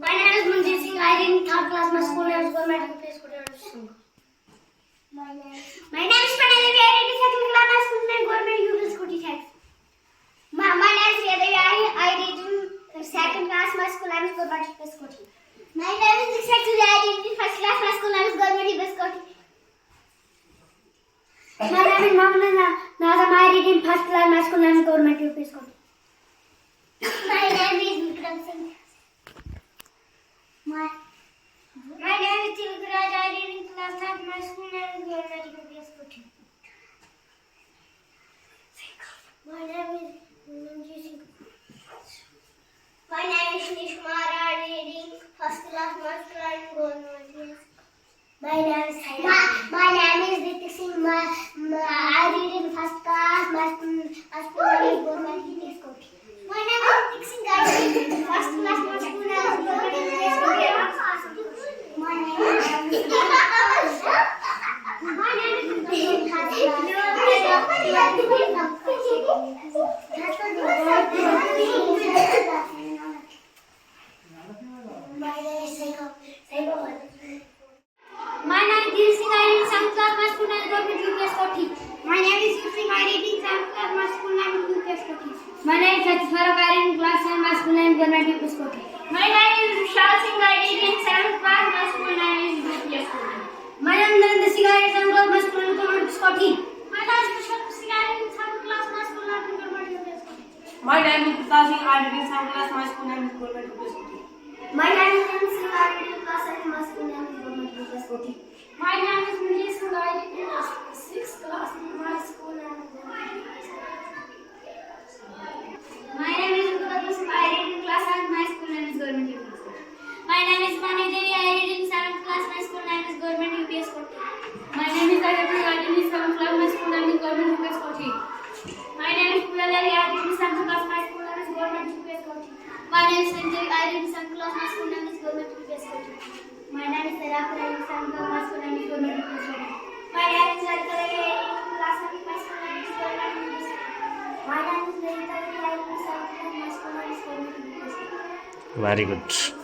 My name is Manjeet Singh. I read in third class. My school name is Government UP School. My name is Pranay. I read in second class. My school name is Government UP School. My name is Yadavi. I read in second class. My school name is Government UP School. My name is Dikshak. I read in first class. My school name is Government UP School. My name is Mohammed Nazam. I read in first class. My school name is Government UP School. My name is Vikram Singh. My name is Tilgraj. I read in class 3rd. My school name is Government UP School. My name is Manjeet Singh. My name is Nish Kumar. I read in first class. My school name is Government. My name is Ritik Singh. I read in first class. My school name is Government UP School. My name is Ritik Singh. I read in first class. My school name is Government UP School. My name is My name is Dhir Singh. I read in 7th class. My school name is Government UP School. My name is Yusuf Singh. I read in 7th class. My school name is UP School. My name is Satish Farooq. I read in class 10. My school name is Government UP School. My name is Vishal Singh. I read in 7th class. My school name is UP School. My name is Narendra Singh. I read in 7th class. My school name is Government School. My name is Vishal Singh. I read in 7th class. My school name is Government UP School. My name is Prasad Singh. I read in 7th class. My school name is Government UP School. My name is Narendra Singh. I read in class 7. My school name is Government UP School. My name is Manjeet Singh. I read in 6th class. My school name is Government UP School. My name is Rukadar Singh. I read in class 7. My school name is Government UP School. My name is Mani Devi. I read in 7th class. My school name is Government UP School. My name is Agati. I read in 7th class. My school name is Government UP School. My name is Pulali. I read in 7th class. My school name is Government UP School. My name is Sanjay. I read in 7th class. My school name is Government UP School. My name is Sarah. I read in 7th class. My school name is Government UP School. My name is Sarkar. I read in class 7. My school name is Government UP School. My name is Vedita. I read in 7th class. My school name is Government UP School. Very good.